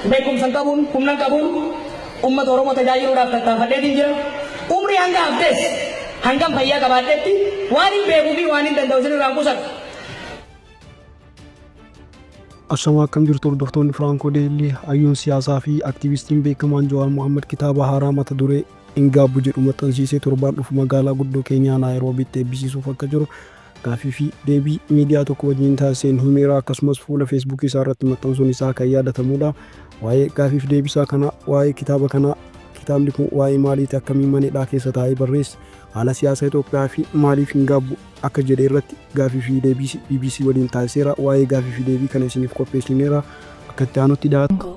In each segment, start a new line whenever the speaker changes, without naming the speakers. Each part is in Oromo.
beekum san qabuun humna qabuun uummata Oromoo tajaajiluudhaaf tattaafadheetiin jira. Umrii hanga haftees hangam fayyaa qabaadheetti waan hin beekuu fi waan hin danda'u sirriirraan qusatu.
Ashamaa akkam jirtu hordoftoonni Firankoo Deelii hayyuun siyaasaa fi aktiivistiin beekamaan Jawaar Mohaammed kitaaba haaraa mata duree hin gaabbu jedhu maxxansiisee torbaan dhufu magaalaa guddoo keenyaa Naayiroobiitti eebbisiisuuf akka jiru gaaffii fi deebii miidiyaa tokko wajjin taasiseen himeera. Akkasumas fuula feesbuukii isaa irratti maxxansuun isaa kan yaadatamudha. Waa'ee gaaffii fi deebii isaa kana waa'ee kitaaba kana kitaabni kun waa'ee maaliiti akkamiin maneedhaa keessa taa'ee barreesse haala siyaasa Itoophiyaa fi maaliif hin gaabbu akka jedhe irratti gaaffii fi deebii BBC waliin taasiseera. Waa'ee gaaffii fi deebii kana isiniif qopheessineera akka itti aanutti dhiyaatu.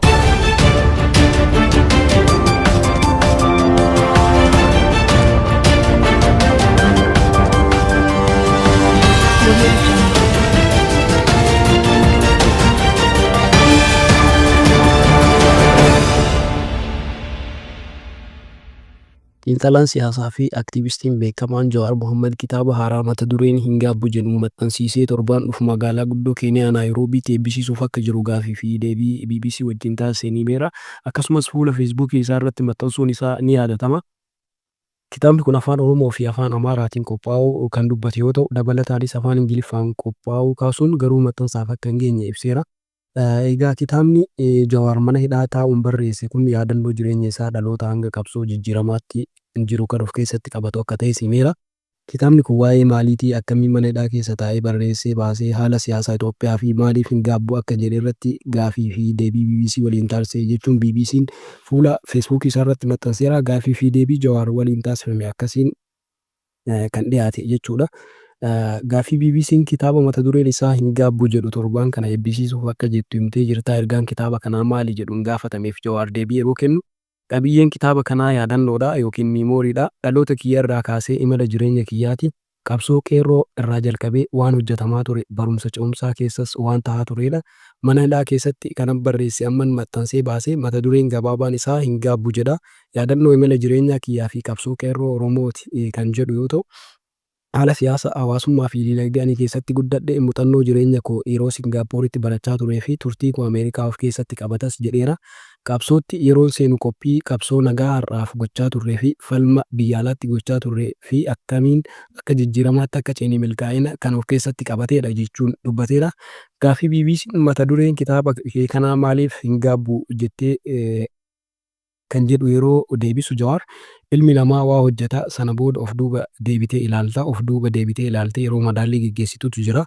Xiinxalaan siyaasaa fi aktiivistiin beekamaan Jawaar Mohaammed kitaaba haaraa mata dureen hin gaabbu jedhu maxxansiisee torbaan dhufu magaalaa guddoo keenyaa Naayiroobiitti eebbisiisuuf akka jiru gaaffii fi deebii BBC wajjin taasisee himeera. Akkasumas fuula feesbuukii isaa irratti maxxansuun isaa ni yaadatama. Kitaabni kun afaan Oromoo fi afaan Amaaraatiin qophaa'uu kan dubbate yoo ta'u dabalataanis afaan Ingiliffaan qophaa'uu kaasuun garuu maxxansaaf akka hin geenye ibseera. Egaa kitaabni Jawaar mana hidhaa taa'uun barreesse kun yaadannoo jireenya isaa dhaloota hanga qabsoo jijjiiramaatti jiru kan of keessatti qabatu akka ta'e himeera. Kitaabni kun waa'ee maaliitii akkamiin mana hidhaa keessa taa'ee barreessee baasee haala siyaasaa Itoophiyaa fi maaliif hin gaabbu akka jedhe irratti gaaffii fi deebii BBC waliin taasise jechuun BBC'n fuula feesbuukii isaa irratti maxxanseera. Gaaffii fi deebii Jawaar waliin taasifame akkasiin kan dhiyaate jechuudha. Gaaffii BBC'n kitaaba mata dureen isaa hin gaabbu jedhu torbaan kana eebbisiisuuf akka jettu himtee jirta. Ergaan kitaaba kanaa maali jedhuun gaafatameef Jawaar deebii yeroo kennu qabiyyeen kitaaba kanaa yaadannoodha yookiin miimooriidha. Dhaloota kiyya irraa kaasee imala jireenya kiyyaati. Qabsoo qeerroo irraa jalqabee waan hojjetamaa ture barumsa ce'umsaa keessas waan ta'aa turedha. Mana hidhaa keessatti kanan barreesse amman maxxansee baasee mata dureen gabaabaan isaa hin gaabbu jedha. Yaadannoo imala jireenya kiyyaa fi qabsoo qeerroo Oromooti kan jedhu yoo ta'u haala siyaasa hawaasummaa fi dinagdee ani keessatti guddadhe muuxannoo jireenya koo yeroo Singaappooritti barachaa turee fi turtii koo Ameerikaa of keessatti qabatas jedheera. Qabsootti yeroo seenu qophii qabsoo nagaa har'aaf gochaa turree fi falma biyya alaatti gochaa turree fi akkamiin akka jijjiiramaatti akka ceene milkaa'ina kan of keessatti qabateedha jechuun dubbateera. Gaaffii BBC'n mata dureen kitaaba kanaa maaliif hin gaabbu jettee kan jedhu yeroo deebisu Jawaar ilmi namaa waa hojjeta sana booda of duuba deebitee ilaalta. Of duuba deebitee ilaaltee yeroo madaallii geggeessitutu jira.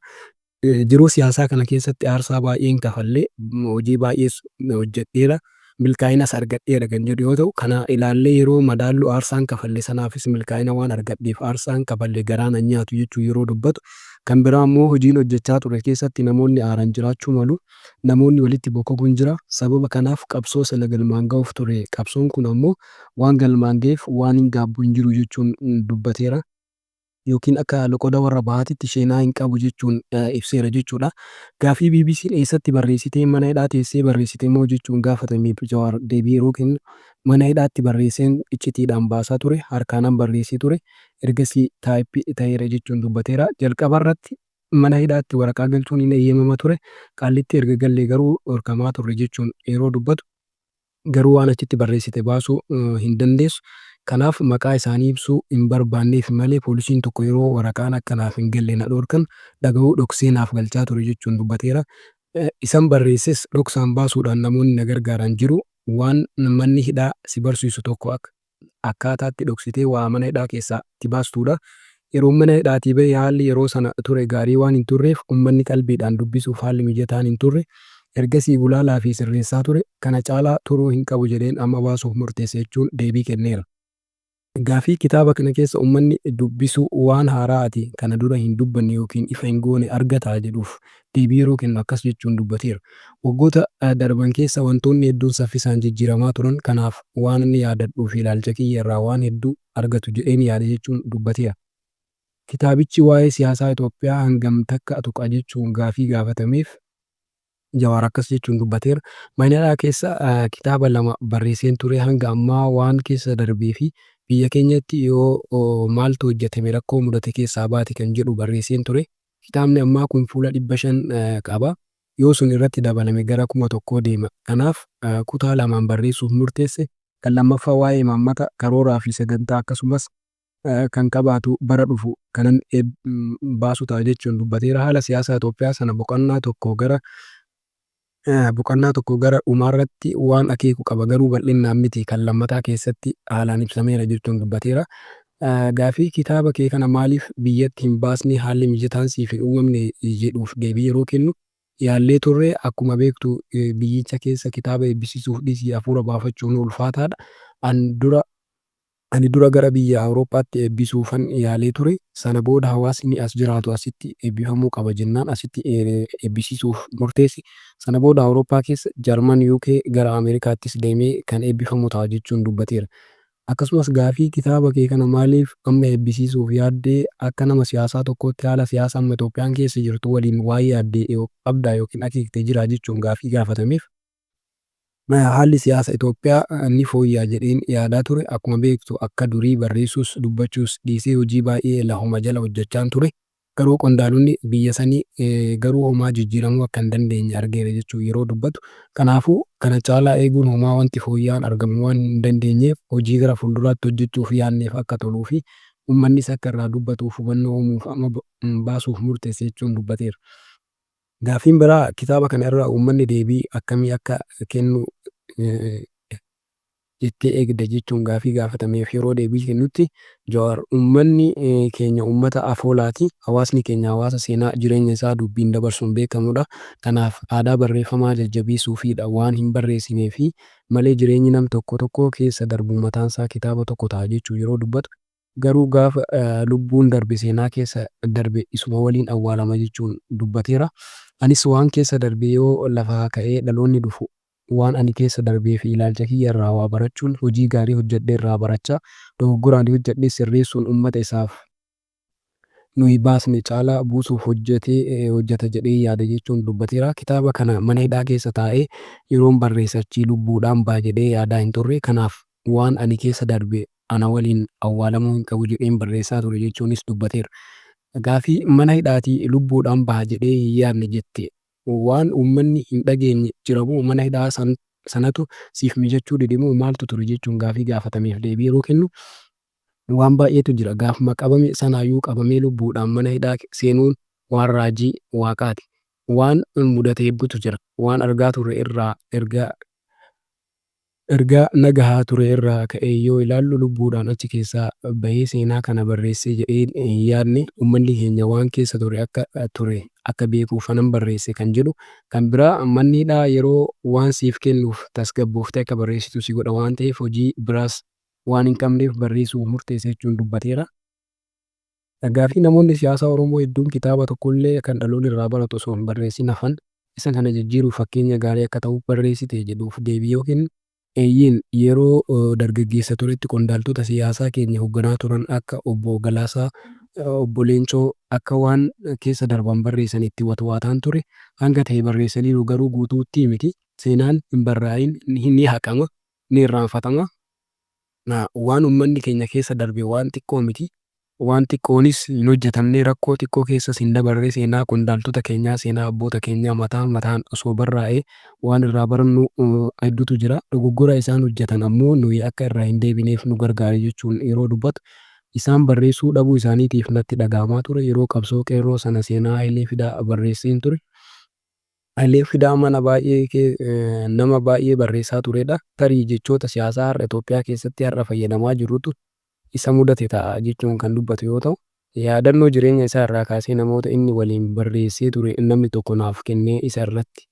Jiruu siyaasaa kana keessatti aarsaa baay'een kafallee hojii baay'ees hojjedheera. Milkaa'inas argadheera kan jedhu yoo ta'u kana ilaallee yeroo madaallu aarsaan kafalle sanaafis milkaa'ina waan argadheef aarsaan kafalle garaan an nyaatu jechuu yeroo dubbatu. Kan biraa immoo hojiin hojjechaa ture keessatti namoonni aaran jiraachuu malu. Namoonni walitti bokkokuun jira. Sababa kanaaf qabsoo sana galmaan ga'uuf ture. Qabsoon kun ammoo waan galmaan ga'eef waan hin gaabbu hin jiru jechuun dubbateera. Yookiin akka loqoda warra bahaatitti sheenaa hin qabu jechuun ibseera jechuudha. Gaaffii BBC'n eessatti barreessitee mana hidhaa teessee barreessitee moo jechuun gaafatameef Jawaar deebii yeroo kennu mana hidhaatti barreesseen iccitiidhaan baasaa ture. Harkaanaan barreessee ture. Ergasii taayippii ta'eera jechuun dubbateera. Jalqaba irratti mana hidhaatti waraqaa galchuun hin eeyyamama ture. Qaallitti erga gallee garuu dhorkamaa ture jechuun yeroo dubbatu garuu waan achitti barreessite baasuu hin dandeessu. Kanaaf maqaa isaanii ibsuu hin barbaanneef malee poolisiin tokko yeroo waraqaan akkanaaf hin galle na dhorkan dhaga'uu dhoksee naaf galchaa ture jechuun dubbateera. Isan barreesses dhoksaan baasuudhaan namoonni na gargaaran jiru. Waan manni hidhaa si barsiisu tokko akkaataatti dhoksitee waa mana hidhaa keessaa itti baastuudha. Yeroo mana hidhaatii bahee haalli yeroo sana ture gaarii waan hin turreef uummanni qalbiidhaan dubbisuuf haalli mijataan hin turre. Ergasii gulaalaa fi sirreessaa ture. Kana caalaa turuu hin qabu jedheen amma baasuuf murteesse jechuun deebii kenneera. Gaaffii kitaaba kana keessa uummanni dubbisu waan haaraati kana dura hin dubbanne yookiin ifa hin goone argataa jedhuuf deebii yeroo kennu akkas jechuun dubbateera. Waggoota darban keessa wantoonni hedduun saffisaan jijjiiramaa turan kanaaf waan inni yaadadhuu fi ilaalcha kiyya irraa waan hedduu argatu jedheen yaada jechuun dubbateera. Kitaabichi waa'ee siyaasaa Itoophiyaa hangam takka tuqa jechuun gaaffii gaafatameef Jawaar akkas jechuun dubbateera. Mana hidhaa keessa kitaaba 2 barreesseen ture hanga ammaa waan keessa darbee fi biyya keenyatti yoo maaltu hojjetame rakkoo mudate keessaa baate kan jedhu barreesseen ture. Kitaabni ammaa kun fuula 500 qaba. yoo sun irratti dabalame gara 1,000 deema. Kanaaf kutaa lamaan barreessuuf murteesse. Kan lammaffaa waa'ee imaammata karooraa fi sagantaa akkasumas kan qabaatu bara dhufu kanan baasu ta'a jechuun dubbateera. Haala siyaasaa Itoophiyaa sana boqonnaa tokko gara dhumaarratti waan akeeku qaba garuu bal'inaan miti kan lammataa keessatti haalaan ibsameera jechuun dubbateera. Gaafii kitaaba kee kana maaliif biyyatti hin baasne haalli mijataan siif hin uumamne jedhuuf deebii yeroo kennu yaallee turre akkuma beektu biyyicha keessa kitaaba eebbisiisuuf dhiisii hafuura baafachuun ulfaataadha. Ani dura gara biyya Awurooppaatti eebbisuufan yaalee ture. Sana booda hawaasni as jiraatu asitti eebbifamuu qaba jennaan asitti eebbisiisuuf murteesse. Sana booda Awurooppaa keessa Jarman, UK gara Ameerikaattis deemee kan eebbifamu ta'a jechuun dubbateera. Akkasumas gaafii kitaaba kee kana maaliif amma eebbisiisuuf yaaddee akka nama siyaasaa tokkootti haala siyaasaa amma Itoophiyaan keessa jirtu waliin waa'ee yaaddee qabdaa yookiin akeektee jira jechuun gaafii gaafatameef. Haalli siyaasa Itoophiyaa ni fooyya'a jedheen yaadaa ture. Akkuma beektu akka durii barreessuus dubbachuus dhiisee hojii baay'ee lafuma jala hojjechaan ture. Garuu qondaalonni biyya sanii garuu homaa jijjiiramuu akka hin dandeenye argeera jechuun yeroo dubbatu. Kanaafuu kana caalaa eeguun homaa wanti fooyya'aan argamu waan hin dandeenyeef hojii gara fuulduraatti hojjechuuf yaadneef akka toluu fi uummannis akka irraa dubbatuuf hubannoo uumuuf amma baasuuf murteesse jechuun dubbateera. Gaafiin biraa kitaaba kana irraa uummanni deebii akkamii akka kennu jettee eegda jechuun gaafii gaafatameef yeroo deebii kennutti Jawaar uummanni keenya uummata afoolaati. Hawaasni keenya hawaasa seenaa jireenya isaa dubbiin dabarsuun beekamudha. Kanaaf aadaa barreeffamaa jajjabeessuufiidha waan hin barreessinee fi malee jireenyi nam tokko keessa darbu mataan isaa kitaaba tokko ta'a jechuun yeroo dubbatu. Garuu gaafa lubbuun darbe seenaa keessa darbe isuma waliin awwaalama jechuun dubbateera. Anis waan keessa darbe yoo lafaa ka'ee dhaloonni dhufu waan ani keessa darbee fi ilaalcha kiyya irraa waa barachuun hojii gaarii hojjedhee irraa barachaa dogoggoraan hojjedhee sirreessuun uummata isaaf nuyi baasne caalaa buusuuf hojjeta jedhee yaada jechuun dubbateera. Kitaaba kana mana hidhaa keessa taa'ee yeroon barreessachii lubbuudhaan ba'a jedhee yaadaa hin turre. Kanaaf waan ani keessa darbe ana waliin awwaalamuu hin qabu jedheen barreessaa ture jechuunis dubbateera. Gaafii mana hidhaatii lubbuudhaan baha jedhee hin yaadne jette waan uummanni hin dhageenye jiramoo mana hidhaa sanatu siif mijachuu didemoo maaltu ture jechuun gaafii gaafatameef deebii yeroo kennu waan baay'eetu jira. Gaafuma qabame sanaayyuu qabamee lubbuudhaan mana hidhaa seenuun waan raajii waaqaati. Waan mudate hedduutu jira. Waan argaa turre irraa ergaa nagahaa ture irraa ka'ee yoo ilaallu lubbuudhaan achi keessaa bahee seenaa kana barreessee jedhee yaadne uummanni keenya waan keessa ture akka beekuuf anan barreesse kan jedhu. Kan biraa manni hidhaa yeroo waan siif kennuuf tasgabbooftee akka barreessitu si godha waan ta'eef hojii biraas waan hin qabneef barreessuuf murteesse jechuun dubbateera. Gaafii namoonni siyaasaa Oromoo hedduun kitaaba tokkollee kan dhaloonni irraa baratu osoo hin barreessin hafan isa kana jijjiiruuf fakkeenya gaarii akka ta'uuf barreessite jedhuuf deebii yoo kennu. Eeyyin yeroo dargaggeessa turetti qondaaltota siyaasaa keenya hoogganaa turan akka obbo Galaasaa, obbo Leencoo akka waan keessa darban barreessan itti watwaataan ture. Hanga ta'e barreessaniiru garuu guutuutti miti. Seenaan hin barraa'in ni haqama, ni irraanfatama. Waan uummanni keenya keessa darbe waan xiqqoo miti. Waan xiqqoonis hin hojjetamne rakkoo xiqqoo keessas hin dabarre seenaa qondaaltota keenyaa seenaa abboota keenyaa mataan osoo barraa'ee waan irraa barannu hedduutu jira. Dogoggora isaan hojjetan ammoo nuyi akka irraa hin deebineef nu gargaare jechuun yeroo dubbatu isaan barreessuu dhabuu isaaniitiif natti dhagahamaa ture. Yeroo qabsoo qeerroo sana seenaa Hayilee Fidaa barreesseen ture. Hayilee Fidaa nama baay'ee barreessaa turedha. Tarii jechoota siyaasaa har'a Itoophiyaa keessatti har'a fayyadamaa jirutu isa mudate ta'a jechuun kan dubbatu yoo ta'u, yaadannoo jireenya isaa irraa kaasee namoota inni waliin barreessee ture namni tokko naaf kennee isa irratti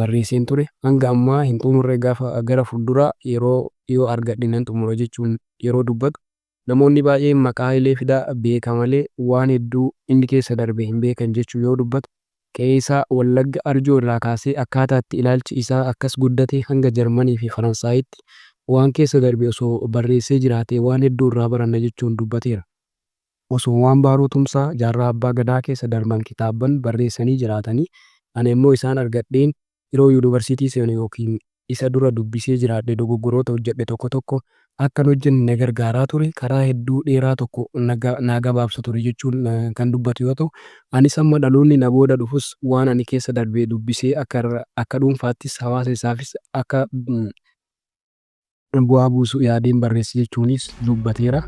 barreesseen ture. Hanga ammaa hin xumurre gaafa gara fuulduraa yoo argadhe nan xumura jechuun yeroo dubbatu. Namoonni baay'een maqaa Hayilee Fidaa beeka malee waan hedduu inni keessa darbe hin beekan jechuu yoo dubbatu. Qe'ee isaa Wallagga Arjoo irraa kaasee akkaataa itti ilaalchi isaa akkas guddate hanga Jarmanii fi Faransaayitti waan keessa darbe osoo barreessee jiraate waan hedduu irraa baranna jechuun dubbateera. Osoo waan Baaroo Tumsaa jaarraa abbaa gadaa keessa darban kitaaban barreessanii jiraatanii ani immoo isaan argadheen yeroo yuunivarsiitii seenu yookiin isa dura dubbisee jiraadhe dogoggoroota hojjedhe tokko akkan hojjenne na gargaaraa ture. Karaa hedduu dheeraa tokko naa gabaabsa ture jechuun kan dubbatu yoo ta'u, anis amma dhaloonni na booda dhufus waan ani keessa darbee dubbisee akka dhuunfaattis hawaasa isaafis akka bu'aa buusu yaadeen barreesse jechuunis dubbateera.